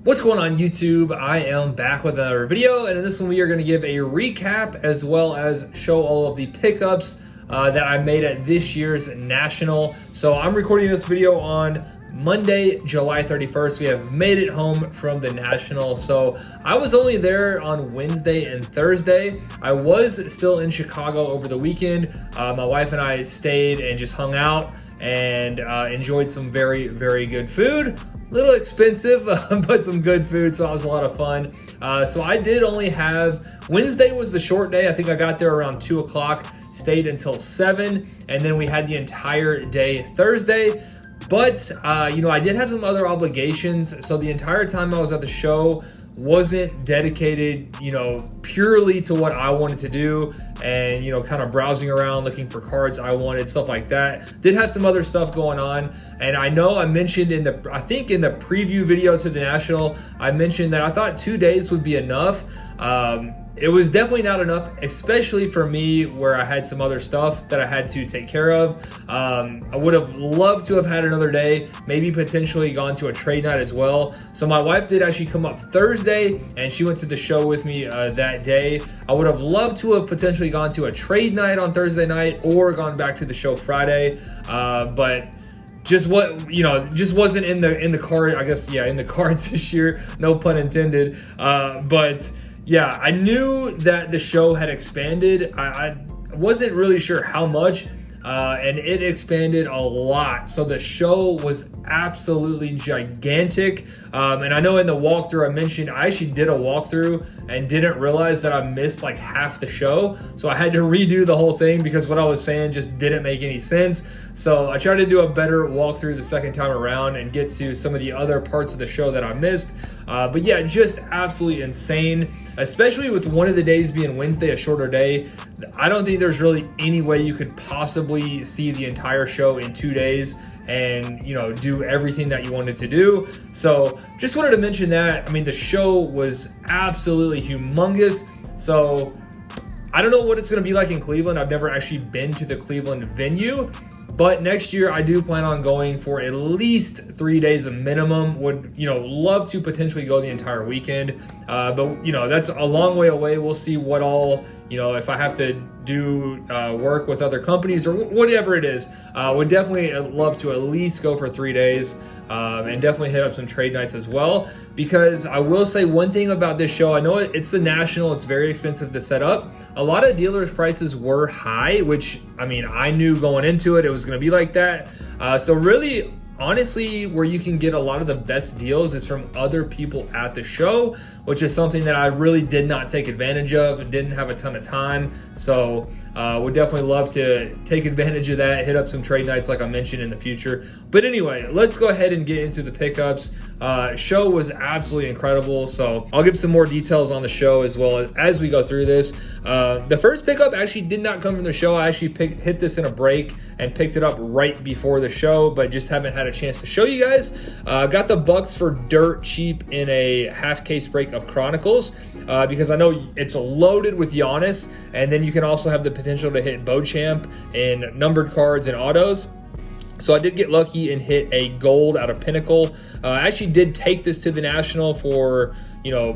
What's going on YouTube? I am back with another video, and in this one we are going to give a recap as well as show all of the pickups that I made at this year's National. So I'm recording this video on Monday, July 31st. We have made it home from the National. So I was only there on Wednesday and Thursday. I was still in Chicago over the weekend. My wife and I stayed and just hung out and enjoyed some very, very good food. Little expensive, but some good food, so that was a lot of fun. So I did only have, Wednesday was the short day. I think I got there around 2 o'clock, stayed until 7, and then we had the entire day Thursday. But, I did have some other obligations, so the entire time I was at the show wasn't dedicated, purely to what I wanted to do and, kind of browsing around, looking for cards I wanted, stuff like that. Did have some other stuff going on. And I know I mentioned in the preview video to the National, I mentioned that I thought 2 days would be enough. It was definitely not enough, especially for me where I had some other stuff that I had to take care of. I would have loved to have had another day, maybe potentially gone to a trade night as well. So my wife did actually come up Thursday and she went to the show with me that day. I would have loved to have potentially gone to a trade night on Thursday night or gone back to the show Friday, but just wasn't in the card, I guess. Yeah, in the cards this year, no pun intended. But yeah, I knew that the show had expanded. I wasn't really sure how much, and it expanded a lot. So the show was absolutely gigantic. And I know in the walkthrough I mentioned, I actually did a walkthrough and didn't realize that I missed like half the show. So I had to redo the whole thing because what I was saying just didn't make any sense. So I tried to do a better walkthrough the second time around and get to some of the other parts of the show that I missed. But yeah, just absolutely insane, especially with one of the days being Wednesday, a shorter day. I don't think there's really any way you could possibly see the entire show in 2 days and do everything that you wanted to do. So just wanted to mention that. I mean, the show was absolutely humongous. So I don't know what it's going to be like in Cleveland. I've never actually been to the Cleveland venue, but next year I do plan on going for at least 3 days a minimum. Would love to potentially go the entire weekend, but that's a long way away. We'll see what all, if I have to do work with other companies or whatever it is. Would definitely love to at least go for 3 days, and definitely hit up some trade nights as well. Because I will say one thing about this show, I know it's the National, it's very expensive to set up. A lot of dealers' prices were high, which, I mean, I knew going into it, it was gonna be like that. So really, honestly, where you can get a lot of the best deals is from other people at the show, which is something that I really did not take advantage of, didn't have a ton of time. So would definitely love to take advantage of that, hit up some trade nights like I mentioned in the future. But anyway, let's go ahead and get into the pickups. Show was absolutely incredible. So I'll give some more details on the show as well as we go through this. The first pickup actually did not come from the show. I actually hit this in a break and picked it up right before the show, but just haven't had a chance to show you guys. Got the Bucks for dirt cheap in a half case break of Chronicles, because I know it's loaded with Giannis, and then you can also have the potential to hit Beauchamp in numbered cards and autos. So I did get lucky and hit a gold out of Pinnacle. I actually did take this to the National for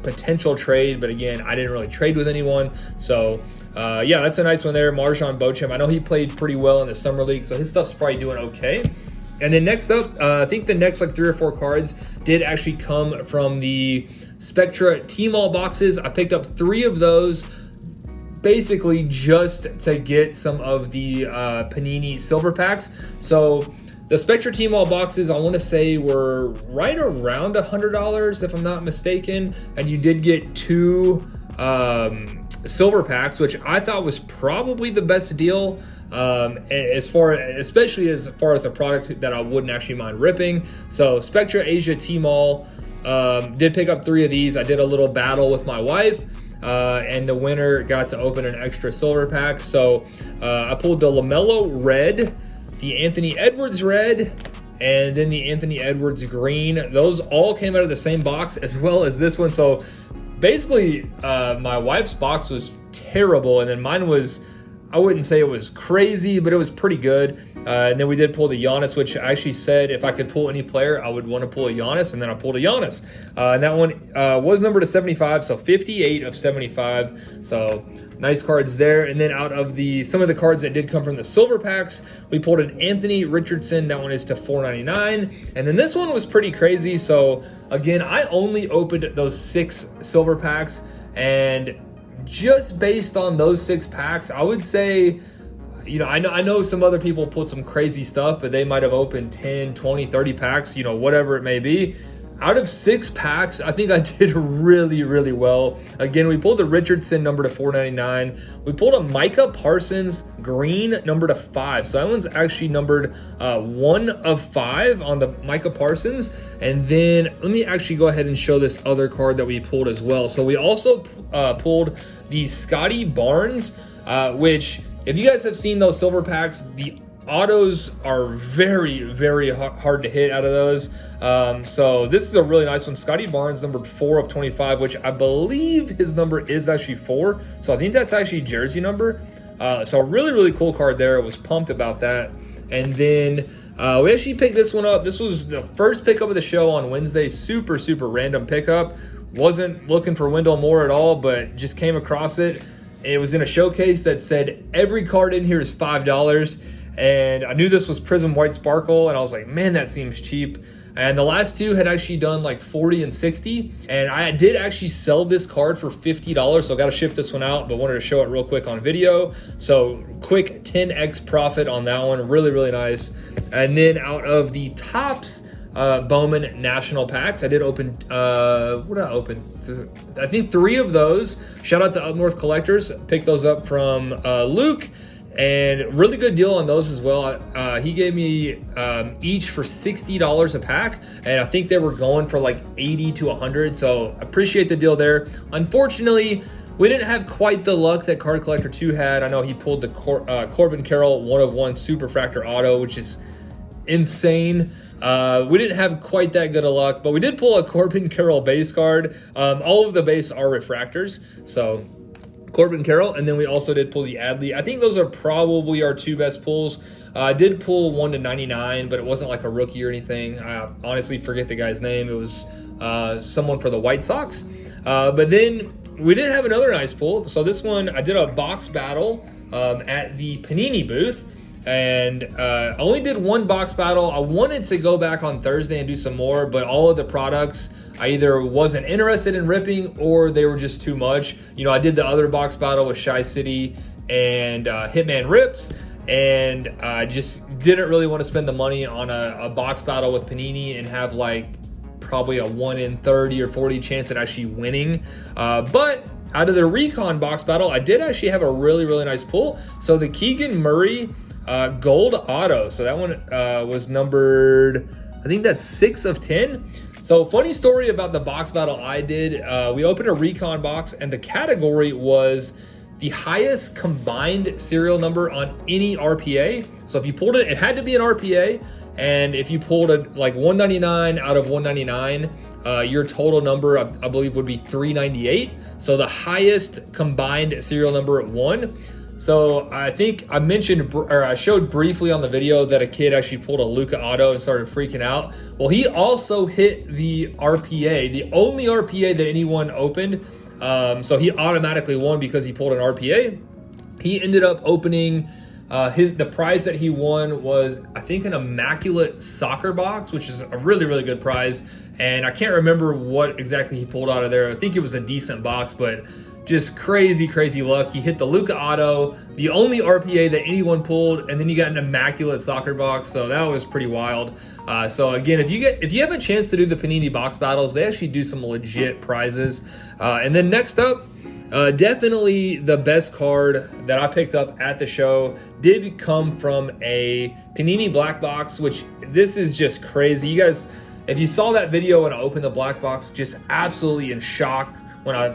potential trade, but again, I didn't really trade with anyone. So yeah, that's a nice one there. Marjan Beauchamp, I know he played pretty well in the Summer League, so his stuff's probably doing okay. And then next up, I think the next like 3 or 4 cards did actually come from the Spectra T-Mall boxes. I picked up 3 of those basically just to get some of the Panini silver packs. So the Spectra T-Mall boxes, I want to say, were right around $100 if I'm not mistaken, and you did get 2 silver packs, which I thought was probably the best deal, especially as far as a product that I wouldn't actually mind ripping. So Spectra Asia T-Mall, did pick up 3 of these. I did a little battle with my wife, and the winner got to open an extra silver pack. So I pulled the LaMelo red, the Anthony Edwards red, and then the Anthony Edwards green. Those all came out of the same box as well as this one. So basically my wife's box was terrible, and then mine was I wouldn't say it was crazy, but it was pretty good. And then we did pull the Giannis, which I actually said if I could pull any player, I would want to pull a Giannis, and then I pulled a Giannis. And that one was numbered to 75, so 58 of 75. So nice cards there. And then out of some of the cards that did come from the silver packs, we pulled an Anthony Richardson. That one is to 499. And then this one was pretty crazy. So again, I only opened those 6 silver packs, and just based on those 6 packs, I would say, I know some other people put some crazy stuff, but they might have opened 10, 20, 30 packs, whatever it may be. Out of 6 packs, I think I did really, really well. Again, we pulled the Richardson number to 499. We pulled a Micah Parsons green number to 5. So that one's actually numbered 1 of 5 on the Micah Parsons. And then let me actually go ahead and show this other card that we pulled as well. So we also pulled the Scotty Barnes, which if you guys have seen those silver packs, the autos are very, very hard to hit out of those. So this is a really nice one. Scotty Barnes, numbered 4 of 25, which I believe his number is actually 4. So I think that's actually jersey number. So a really, really cool card there. I was pumped about that. And then we actually picked this one up. This was the first pickup of the show on Wednesday. Super, super random pickup. Wasn't looking for Wendell Moore at all, but just came across it. It was in a showcase that said every card in here is $5. And I knew this was Prism White Sparkle, and I was like, man, that seems cheap. And the last 2 had actually done like 40 and 60. And I did actually sell this card for $50, so I got to ship this one out, but wanted to show it real quick on video. So quick 10x profit on that one. Really, really nice. And then out of the Topps Bowman National packs, I did open, what did I open? I think 3 of those. Shout out to Up North Collectors. Picked those up from Luke. And really good deal on those as well. He gave me each for $60 a pack, and I think they were going for like 80 to 100. So appreciate the deal there. Unfortunately, we didn't have quite the luck that Card Collector 2 had. I know he pulled the Corbin Carroll 1 of 1 Superfractor Auto, which is insane. We didn't have quite that good of luck, but we did pull a Corbin Carroll base card. All of the base are refractors, so Corbin Carroll, and then we also did pull the Adley. I think those are probably our 2 best pulls. I did pull 1 to 99, but it wasn't like a rookie or anything. I honestly forget the guy's name. It was someone for the White Sox. But then we did have another nice pull. So this one, I did a box battle at the Panini booth, and I only did 1 box battle. I wanted to go back on Thursday and do some more, but all of the products I either wasn't interested in ripping or they were just too much. I did the other box battle with Shy City and Hitman Rips, and I just didn't really want to spend the money on a box battle with Panini and have like probably a 1 in 30 or 40 chance at actually winning. But out of the Recon box battle, I did actually have a really, really nice pull. So the Keegan Murray gold auto. So that one was numbered, I think that's 6 of 10. So funny story about the box battle I did. We opened a Recon box, and the category was the highest combined serial number on any RPA. So if you pulled it, it had to be an RPA. And if you pulled it like 199 out of 199, your total number, I believe, would be 398. So the highest combined serial number won. So I think I mentioned, or I showed briefly on the video that a kid actually pulled a Luka auto and started freaking out. Well, he also hit the RPA, the only RPA that anyone opened. So he automatically won because he pulled an RPA. He ended up opening, the prize that he won was, I think, an immaculate soccer box, which is a really, really good prize. And I can't remember what exactly he pulled out of there. I think it was a decent box, but just crazy, crazy luck. He hit the Luka auto, the only RPA that anyone pulled, and then you got an immaculate soccer box. So that was pretty wild. So again, if you have a chance to do the Panini box battles, they actually do some legit prizes. And then next up, definitely the best card that I picked up at the show did come from a Panini black box, which this is just crazy. You guys, if you saw that video when I opened the black box, just absolutely in shock when I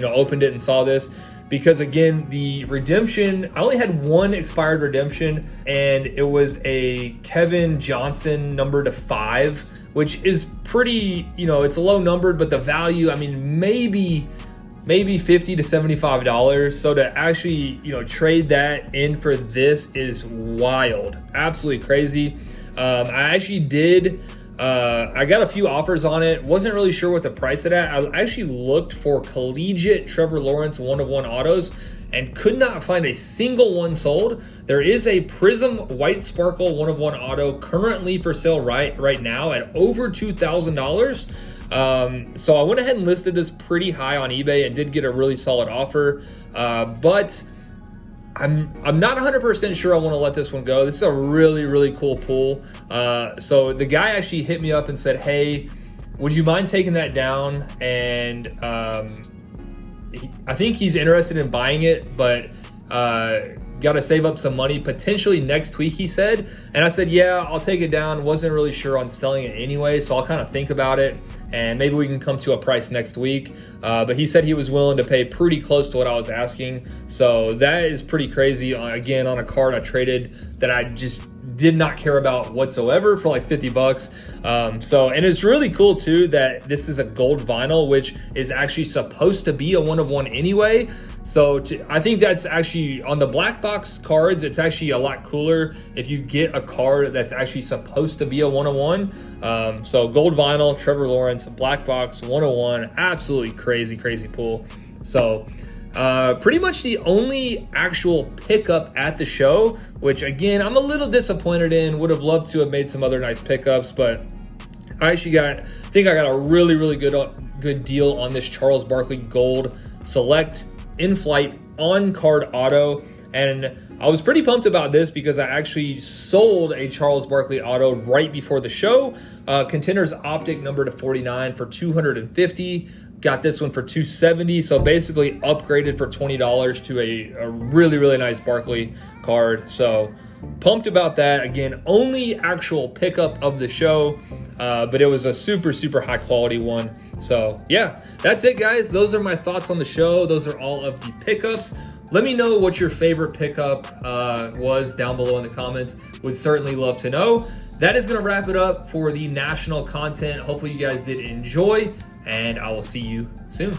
opened it and saw this, because again, the redemption, I only had 1 expired redemption, and it was a Kevin Johnson number to 5, which is pretty, it's a low numbered, but the value, I mean, maybe maybe $50 to $75. So to actually, you know, trade that in for this is wild, absolutely crazy. I actually did, I got a few offers on it. Wasn't really sure what to price it at. I actually looked for collegiate Trevor Lawrence 1/1 autos and could not find a single one sold. There is a Prism White Sparkle 1/1 auto currently for sale right now at over $2,000. So I went ahead and listed this pretty high on eBay and did get a really solid offer. But I'm not 100% sure I want to let this one go. This is a really, really cool pull. So the guy actually hit me up and said, hey, would you mind taking that down? And I think he's interested in buying it, but got to save up some money potentially next week, he said. And I said, yeah, I'll take it down. Wasn't really sure on selling it anyway, so I'll kind of think about it and maybe we can come to a price next week. But he said he was willing to pay pretty close to what I was asking. So that is pretty crazy. Again, on a card I traded that I just did not care about whatsoever for like 50 bucks. And it's really cool too that this is a gold vinyl, which is actually supposed to be a 1/1 anyway. So I think that's actually, on the black box cards, it's actually a lot cooler if you get a card that's actually supposed to be a 1/1. So gold vinyl, Trevor Lawrence, black box, 1/1, absolutely crazy pull. So pretty much the only actual pickup at the show, which again, I'm a little disappointed in. Would have loved to have made some other nice pickups, but I actually think I got a really good deal on this Charles Barkley Gold Select in-flight on-card auto. And I was pretty pumped about this because I actually sold a Charles Barkley auto right before the show. Contenders Optic number to 49 for $250. Got this one for $270. So basically upgraded for $20 to a really nice Barkley card. So pumped about that. Again, only actual pickup of the show, but it was a super high quality one. So yeah, that's it guys. Those are my thoughts on the show. Those are all of the pickups. Let me know what your favorite pickup was down below in the comments. Would certainly love to know. That is going to wrap it up for the national content. Hopefully you guys did enjoy, and I will see you soon.